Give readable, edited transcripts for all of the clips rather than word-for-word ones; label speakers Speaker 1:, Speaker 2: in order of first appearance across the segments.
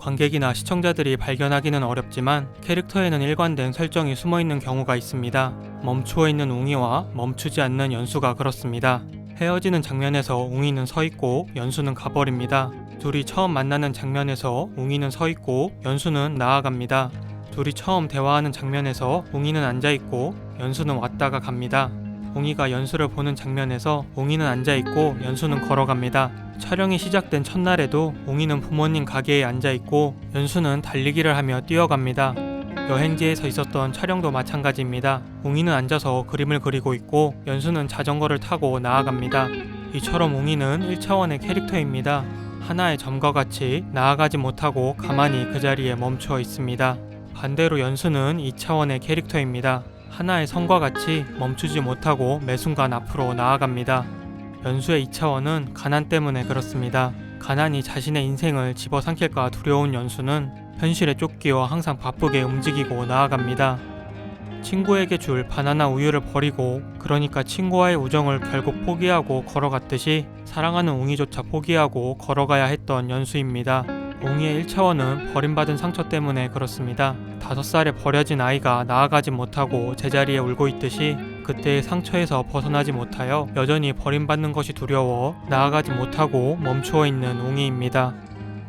Speaker 1: 관객이나 시청자들이 발견하기는 어렵지만 캐릭터에는 일관된 설정이 숨어있는 경우가 있습니다. 멈추어 있는 웅이와 멈추지 않는 연수가 그렇습니다. 헤어지는 장면에서 웅이는 서있고 연수는 가버립니다. 둘이 처음 만나는 장면에서 웅이는 서있고 연수는 나아갑니다. 둘이 처음 대화하는 장면에서 웅이는 앉아있고 연수는 왔다가 갑니다. 웅이가 연수를 보는 장면에서 웅이는 앉아있고 연수는 걸어갑니다. 촬영이 시작된 첫날에도 웅이는 부모님 가게에 앉아있고 연수는 달리기를 하며 뛰어갑니다. 여행지에서 있었던 촬영도 마찬가지입니다. 웅이는 앉아서 그림을 그리고 있고 연수는 자전거를 타고 나아갑니다. 이처럼 웅이는 1차원의 캐릭터입니다. 하나의 점과 같이 나아가지 못하고 가만히 그 자리에 멈추어 있습니다. 반대로 연수는 2차원의 캐릭터입니다. 하나의 선과 같이 멈추지 못하고 매 순간 앞으로 나아갑니다. 연수의 2차원은 가난 때문에 그렇습니다. 가난이 자신의 인생을 집어삼킬까 두려운 연수는 현실에 쫓기어 항상 바쁘게 움직이고 나아갑니다. 친구에게 줄 바나나 우유를 버리고 그러니까 친구와의 우정을 결국 포기하고 걸어갔듯이 사랑하는 웅이조차 포기하고 걸어가야 했던 연수입니다. 웅이의 1차원은 버림받은 상처 때문에 그렇습니다. 5살에 버려진 아이가 나아가지 못하고 제자리에 울고 있듯이 그때의 상처에서 벗어나지 못하여 여전히 버림받는 것이 두려워 나아가지 못하고 멈추어 있는 웅이입니다.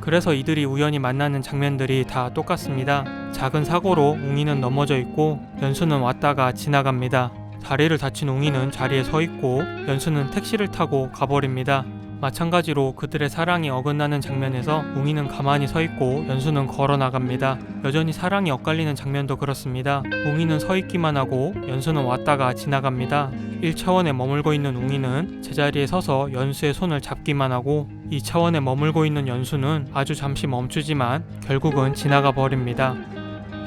Speaker 1: 그래서 이들이 우연히 만나는 장면들이 다 똑같습니다. 작은 사고로 웅이는 넘어져 있고 연수는 왔다가 지나갑니다. 다리를 다친 웅이는 자리에 서 있고 연수는 택시를 타고 가버립니다. 마찬가지로 그들의 사랑이 어긋나는 장면에서 웅이는 가만히 서 있고 연수는 걸어 나갑니다. 여전히 사랑이 엇갈리는 장면도 그렇습니다. 웅이는 서 있기만 하고 연수는 왔다가 지나갑니다. 1차원에 머물고 있는 웅이는 제자리에 서서 연수의 손을 잡기만 하고 2차원에 머물고 있는 연수는 아주 잠시 멈추지만 결국은 지나가 버립니다.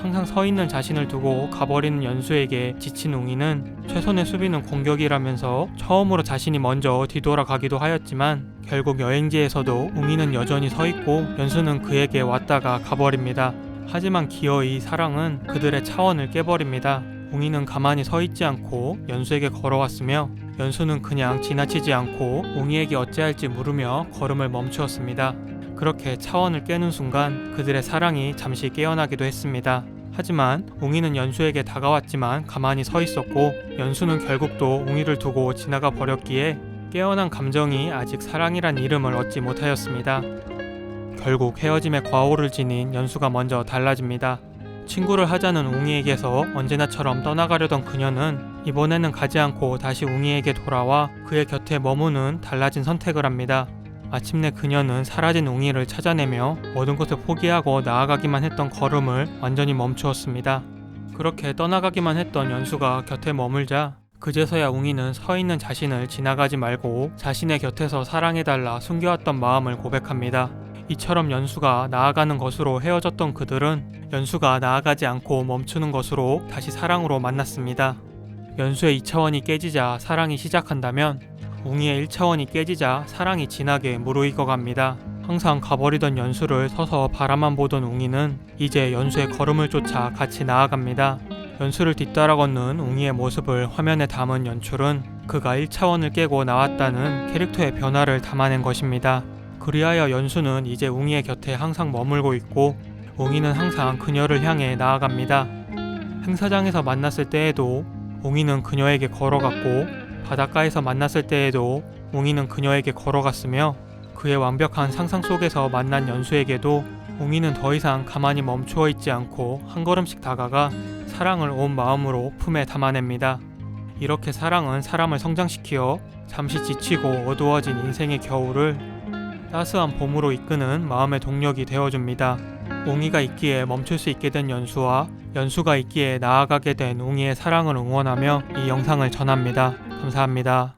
Speaker 1: 항상 서 있는 자신을 두고 가버리는 연수에게 지친 웅이는 최선의 수비는 공격이라면서 처음으로 자신이 먼저 뒤돌아가기도 하였지만 결국 여행지에서도 웅이는 여전히 서 있고 연수는 그에게 왔다가 가버립니다. 하지만 기어이 사랑은 그들의 차원을 깨버립니다. 웅이는 가만히 서 있지 않고 연수에게 걸어왔으며 연수는 그냥 지나치지 않고 웅이에게 어찌할지 물으며 걸음을 멈추었습니다. 그렇게 차원을 깨는 순간 그들의 사랑이 잠시 깨어나기도 했습니다. 하지만 웅이는 연수에게 다가왔지만 가만히 서 있었고 연수는 결국 또 웅이를 두고 지나가 버렸기에 깨어난 감정이 아직 사랑이란 이름을 얻지 못하였습니다. 결국 헤어짐의 과오를 지닌 연수가 먼저 달라집니다. 친구를 하자는 웅이에게서 언제나처럼 떠나가려던 그녀는 이번에는 가지 않고 다시 웅이에게 돌아와 그의 곁에 머무는 달라진 선택을 합니다. 마침내 그녀는 사라진 웅이를 찾아내며 모든 것을 포기하고 나아가기만 했던 걸음을 완전히 멈추었습니다. 그렇게 떠나가기만 했던 연수가 곁에 머물자 그제서야 웅이는 서 있는 자신을 지나가지 말고 자신의 곁에서 사랑해달라 숨겨왔던 마음을 고백합니다. 이처럼 연수가 나아가는 것으로 헤어졌던 그들은 연수가 나아가지 않고 멈추는 것으로 다시 사랑으로 만났습니다. 연수의 2차원이 깨지자 사랑이 시작한다면 웅이의 1차원이 깨지자 사랑이 진하게 무르익어 갑니다. 항상 가버리던 연수를 서서 바라만 보던 웅이는 이제 연수의 걸음을 쫓아 같이 나아갑니다. 연수를 뒤따라 걷는 웅이의 모습을 화면에 담은 연출은 그가 1차원을 깨고 나왔다는 캐릭터의 변화를 담아낸 것입니다. 그리하여 연수는 이제 웅이의 곁에 항상 머물고 있고 웅이는 항상 그녀를 향해 나아갑니다. 행사장에서 만났을 때에도 웅이는 그녀에게 걸어갔고 바닷가에서 만났을 때에도 웅이는 그녀에게 걸어갔으며 그의 완벽한 상상 속에서 만난 연수에게도 웅이는 더 이상 가만히 멈추어 있지 않고 한 걸음씩 다가가 사랑을 온 마음으로 품에 담아냅니다. 이렇게 사랑은 사람을 성장시키어 잠시 지치고 어두워진 인생의 겨울을 따스한 봄으로 이끄는 마음의 동력이 되어줍니다. 웅이가 있기에 멈출 수 있게 된 연수와 연수가 있기에 나아가게 된 웅이의 사랑을 응원하며 이 영상을 전합니다. 감사합니다.